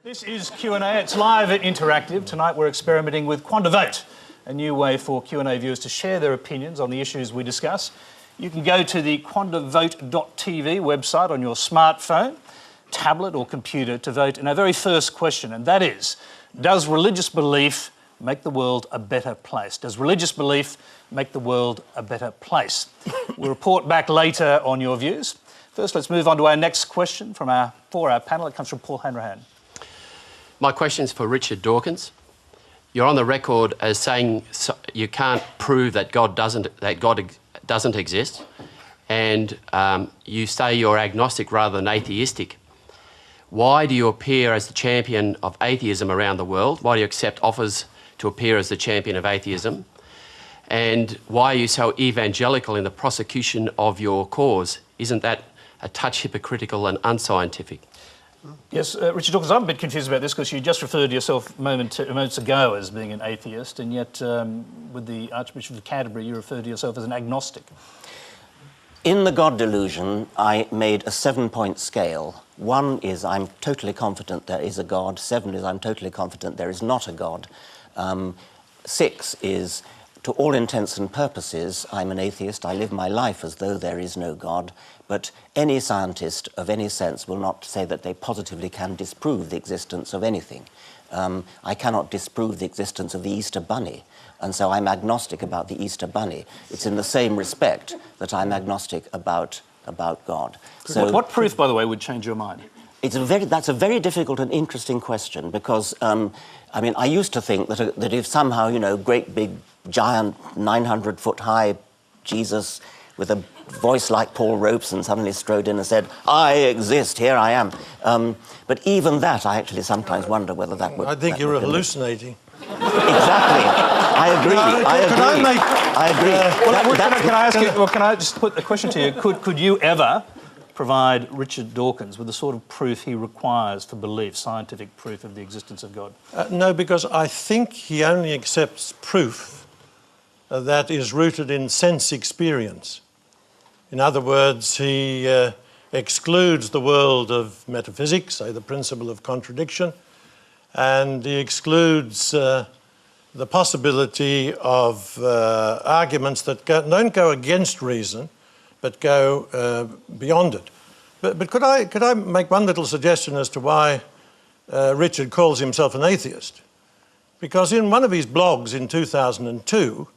This is Q&A. It's live and interactive. Tonight we're experimenting with QuandaVote, a new way for Q&A viewers to share their opinions on the issues we discuss. You can go to the QuandaVote.tv website on your smartphone, tablet or computer to vote in our very first question, and that is, does religious belief make the world a better place? Does religious belief make the world a better place? We'll report back later on your views. First, let's move on to our next question for our panel. It comes from Paul Hanrahan. My question is for Richard Dawkins. You're on the record as saying you can't prove that God doesn't exist, and you say you're agnostic rather than atheistic. Why do you appear as the champion of atheism around the world? Why do you accept offers to appear as the champion of atheism? And why are you so evangelical in the prosecution of your cause? Isn't that a touch hypocritical and unscientific? Yes, Richard Dawkins, I'm a bit confused about this because you just referred to yourself moments ago as being an atheist, and yet with the Archbishop of Canterbury you referred to yourself as an agnostic. In the God delusion, I made a 7-point scale. 1 is I'm totally confident there is a God. 7 is I'm totally confident there is not a God. 6 is, to all intents and purposes, I'm an atheist. I live my life as though there is no God. But any scientist of any sense will not say that they positively can disprove the existence of anything. I cannot disprove the existence of the Easter Bunny, and so I'm agnostic about the Easter Bunny. It's in the same respect that I'm agnostic about God. So, what proof, by the way, would change your mind? That's a very difficult and interesting question because, I mean, I used to think that if somehow, you know, great big, giant, 900-foot-high Jesus with a voice like Paul Robeson suddenly strode in and said, "I exist, here I am." But even that, I actually sometimes wonder whether that would... I think you're hallucinating. Exactly. I agree. I agree. Can I just put a question to you? Could you ever provide Richard Dawkins with the sort of proof he requires for belief, scientific proof of the existence of God? No, because I think he only accepts proof that is rooted in sense experience. In other words, he excludes the world of metaphysics, say the principle of contradiction, and he excludes the possibility of arguments that don't go against reason, but go beyond it. But could I make one little suggestion as to why Richard calls himself an atheist? Because in one of his blogs in 2002,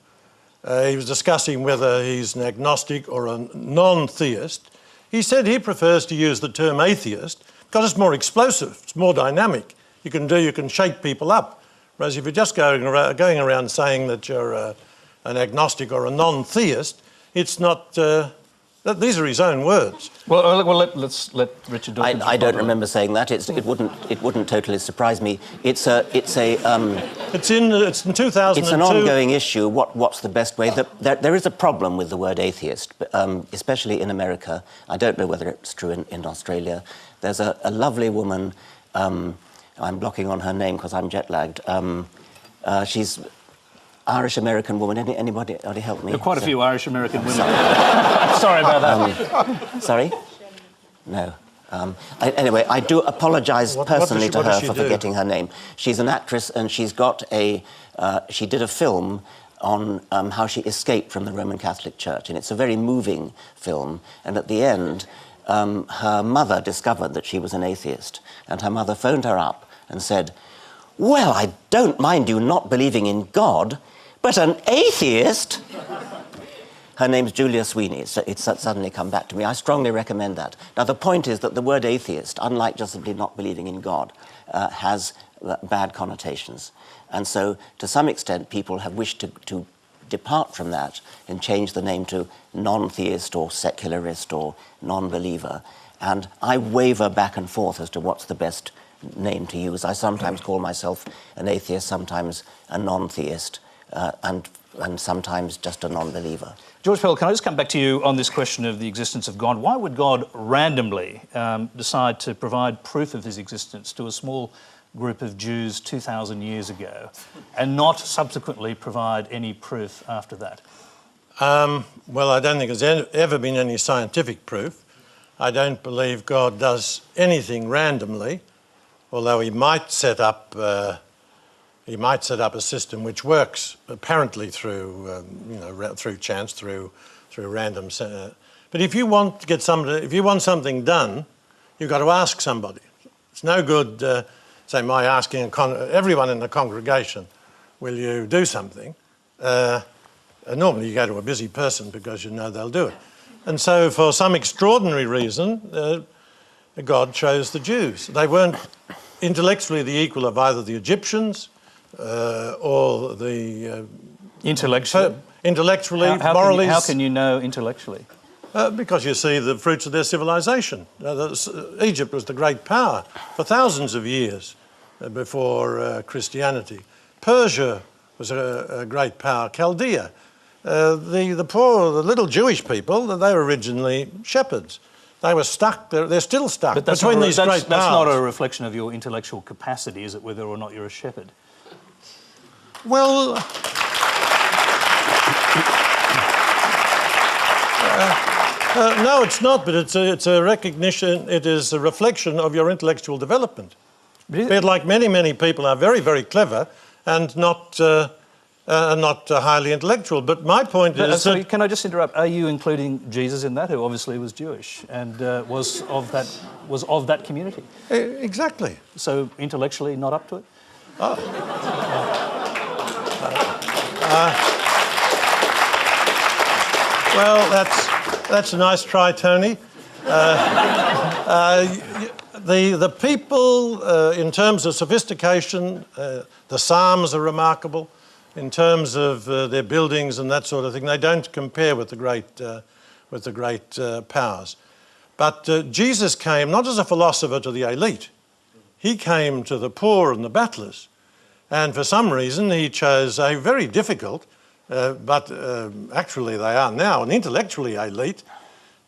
he was discussing whether he's an agnostic or a non-theist. He said he prefers to use the term atheist because it's more explosive, it's more dynamic. You can shake people up. Whereas if you're just going around saying that you're an agnostic or a non-theist, it's not... these are his own words. Well, let's let Richard Dawkins... I don't remember saying that. It wouldn't totally surprise me. It's in 2002. It's an ongoing issue. What's the best way? There is a problem with the word atheist, especially in America. I don't know whether it's true in Australia. There's a lovely woman. I'm blocking on her name because I'm jet-lagged. She's Irish-American woman. Anybody help me? There are quite a few Irish-American women. Sorry about that. Sorry? No. Anyway, I do apologise personally to her for forgetting her name. She's an actress and she's got she did a film on how she escaped from the Roman Catholic Church, and it's a very moving film, and at the end her mother discovered that she was an atheist, and her mother phoned her up and said, "Well, I don't mind you not believing in God, but an atheist?" Her name's Julia Sweeney, so it's suddenly come back to me. I strongly recommend that. Now, the point is that the word atheist, unlike just simply not believing in God, has bad connotations. And so, to some extent, people have wished to depart from that and change the name to non-theist or secularist or non-believer. And I waver back and forth as to what's the best name to use. I sometimes call myself an atheist, sometimes a non-theist, and sometimes just a non-believer. George Pell, can I just come back to you on this question of the existence of God? Why would God randomly decide to provide proof of his existence to a small group of Jews 2,000 years ago and not subsequently provide any proof after that? Well, I don't think there's ever been any scientific proof. I don't believe God does anything randomly. although he might set up a system which works apparently through through chance, through random. But if you want to get something done, you've got to ask somebody. It's no good, say, my asking everyone in the congregation, "Will you do something?" Normally you go to a busy person because you know they'll do it. And so for some extraordinary reason, God chose the Jews. They weren't intellectually the equal of either the Egyptians or the... Intellectually? Morally... How can you know intellectually? Because you see the fruits of their civilization. Egypt was the great power for thousands of years before Christianity. Persia was a great power. Chaldea. The poor, the little Jewish people, they were originally shepherds. They were stuck, they're still stuck between these great powers. That's not a reflection of your intellectual capacity, is it, whether or not you're a shepherd? Well... no, it's not, but it's a recognition, it is a reflection of your intellectual development. But like many people are very, very clever and not highly intellectual. But my point is that... Can I just interrupt? Are you including Jesus in that, who obviously was Jewish and was of that community? Exactly. So intellectually not up to it? Well, that's a nice try, Tony. The people, in terms of sophistication, the Psalms are remarkable. In terms of their buildings and that sort of thing, they don't compare with the great powers. But Jesus came not as a philosopher to the elite. He came to the poor and the battlers. And for some reason, he chose a very difficult, but actually they are now an intellectually elite,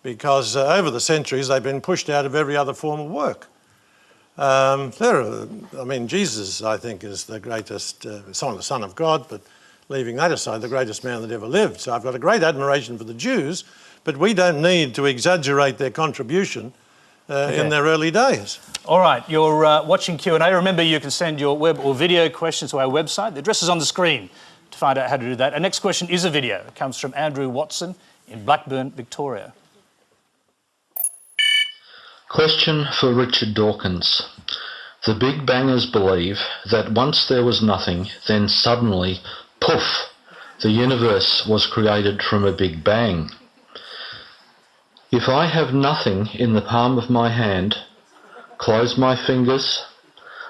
because over the centuries they've been pushed out of every other form of work. Jesus, I think, is the greatest, son of God, but leaving that aside, the greatest man that ever lived. So I've got a great admiration for the Jews, but we don't need to exaggerate their contribution in their early days. All right, you're watching Q&A. Remember, you can send your web or video questions to our website. The address is on the screen to find out how to do that. Our next question is a video. It comes from Andrew Watson in Blackburn, Victoria. Question for Richard Dawkins. The Big Bangers believe that once there was nothing, then suddenly, poof, the universe was created from a Big Bang. If I have nothing in the palm of my hand, close my fingers,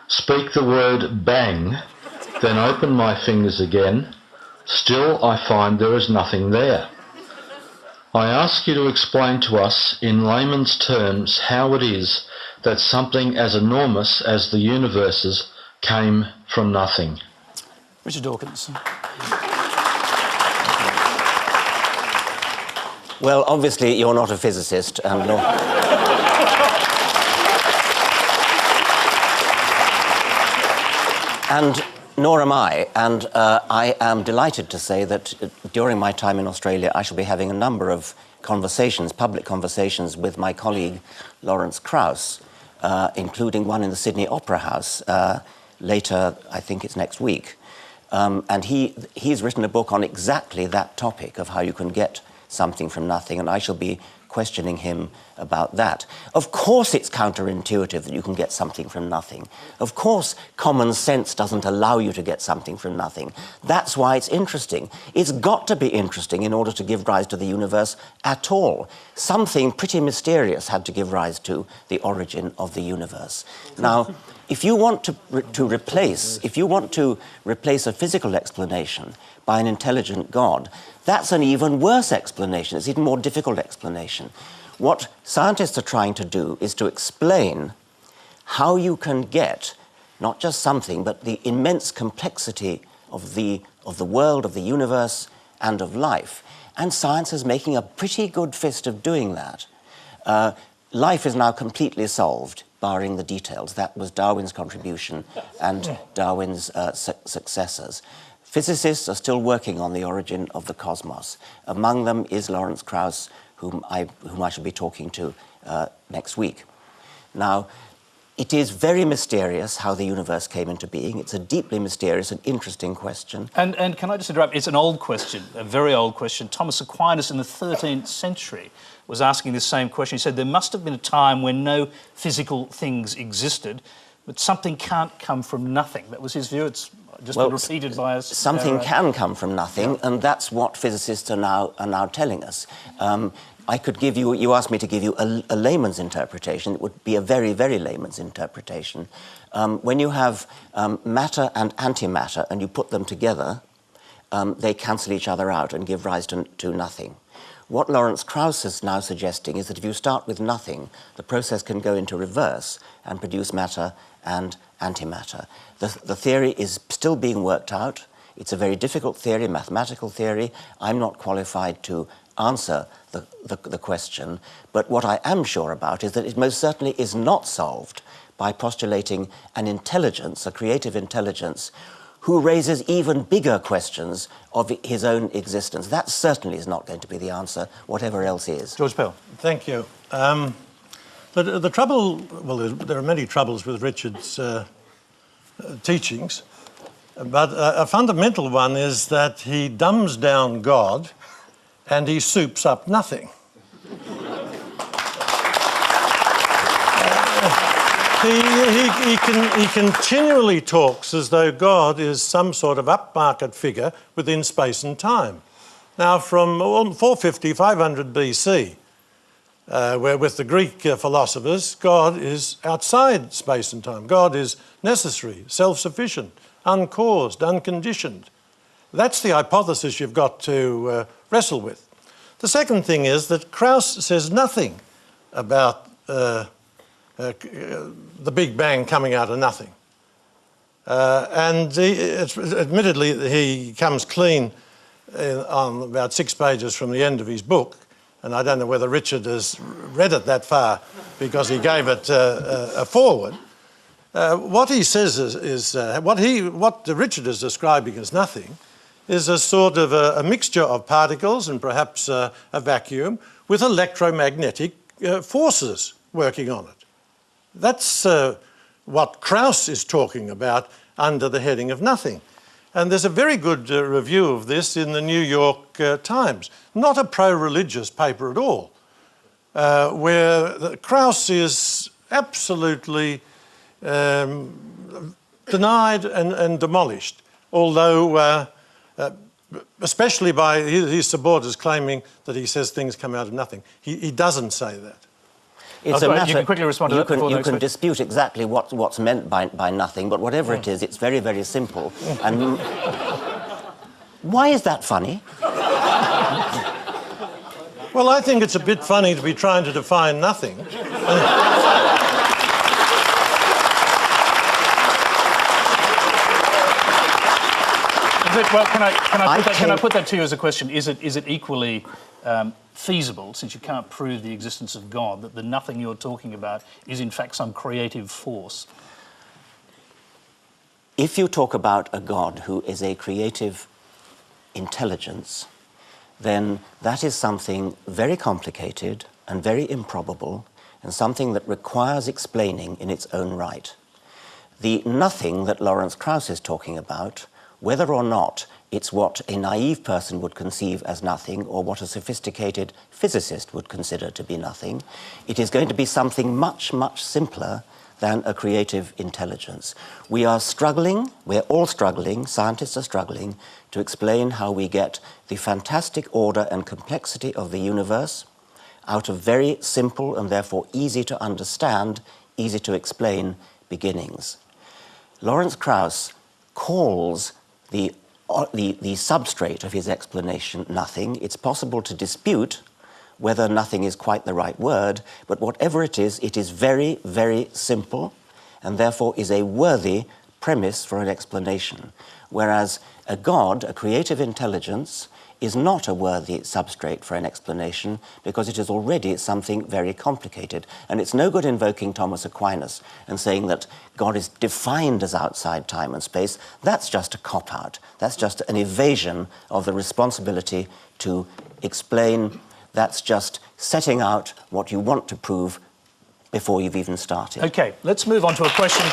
speak the word bang, then open my fingers again, still I find there is nothing there. I ask you to explain to us in layman's terms how it is that something as enormous as the universes came from nothing. Richard Dawkins. Well, obviously you're not a physicist, and nor am I, and I am delighted to say that during my time in Australia I shall be having a number of conversations, public conversations with my colleague Lawrence Krauss, including one in the Sydney Opera House later, I think it's next week. And he's written a book on exactly that topic of how you can get something from nothing, and I shall be questioning him about that. Of course it's counterintuitive that you can get something from nothing. Of course common sense doesn't allow you to get something from nothing. That's why it's interesting. It's got to be interesting in order to give rise to the universe at all. Something pretty mysterious had to give rise to the origin of the universe. Now, if you want to replace a physical explanation by an intelligent God, that's an even worse explanation. It's an even more difficult explanation. What scientists are trying to do is to explain how you can get not just something, but the immense complexity of the world, of the universe, and of life. And science is making a pretty good fist of doing that. Life is now completely solved, barring the details. That was Darwin's contribution and Darwin's successors. Physicists are still working on the origin of the cosmos. Among them is Lawrence Krauss, whom I shall be talking to next week. Now, It is very mysterious how the universe came into being. It's a deeply mysterious and interesting question. And can I just interrupt? It's an old question, a very old question. Thomas Aquinas in the 13th century was asking this same question. He said there must have been a time when no physical things existed, but something can't come from nothing. That was his view. It's just been repeated by us. Something can come from nothing, and that's what physicists are now telling us. I could give you, you asked me to give you a layman's interpretation. It would be a very, very layman's interpretation. When you have matter and antimatter and you put them together, they cancel each other out and give rise to nothing. What Lawrence Krauss is now suggesting is that if you start with nothing, the process can go into reverse and produce matter and antimatter. The theory is still being worked out. It's a very difficult theory, mathematical theory. I'm not qualified to answer the question, but what I am sure about is that it most certainly is not solved by postulating an intelligence, a creative intelligence, who raises even bigger questions of his own existence. That certainly is not going to be the answer, whatever else is. George Pell. Thank you. The trouble, well, there are many troubles with Richard's teachings, but a fundamental one is that he dumbs down God and he soups up nothing. He continually talks as though God is some sort of upmarket figure within space and time. Now, from 450, 500 BC, where with the Greek philosophers, God is outside space and time. God is necessary, self-sufficient, uncaused, unconditioned. That's the hypothesis you've got to wrestle with. The second thing is that Krauss says nothing about the Big Bang coming out of nothing. Admittedly, he comes clean on about 6 pages from the end of his book, and I don't know whether Richard has read it that far because he gave it a foreword. What he says is what Richard is describing as nothing is a sort of a mixture of particles and perhaps a vacuum with electromagnetic forces working on it. That's what Krauss is talking about under the heading of nothing. And there's a very good review of this in the New York Times, not a pro-religious paper at all, where Krauss is absolutely denied and demolished, although especially by his supporters claiming that he says things come out of nothing. He doesn't say that. It's a matter, you can quickly respond to that before you can dispute exactly what's meant by nothing, but whatever it is, it's very, very simple. And why is that funny? Well, I think it's a bit funny to be trying to define nothing. Well, can I put that to you as a question? Is it equally feasible, since you can't prove the existence of God, that the nothing you're talking about is in fact some creative force? If you talk about a God who is a creative intelligence, then that is something very complicated and very improbable and something that requires explaining in its own right. The nothing that Lawrence Krauss is talking about, whether or not it's what a naive person would conceive as nothing or what a sophisticated physicist would consider to be nothing, it is going to be something much, much simpler than a creative intelligence. We are struggling, we're all struggling, scientists are struggling, to explain how we get the fantastic order and complexity of the universe out of very simple and therefore easy to understand, easy to explain beginnings. Lawrence Krauss calls the substrate of his explanation nothing. It's possible to dispute whether nothing is quite the right word, but whatever it is very, very simple and therefore is a worthy premise for an explanation. Whereas a God, a creative intelligence, is not a worthy substrate for an explanation because it is already something very complicated. And it's no good invoking Thomas Aquinas and saying that God is defined as outside time and space. That's just a cop-out. That's just an evasion of the responsibility to explain. That's just setting out what you want to prove before you've even started. OK, let's move on to a question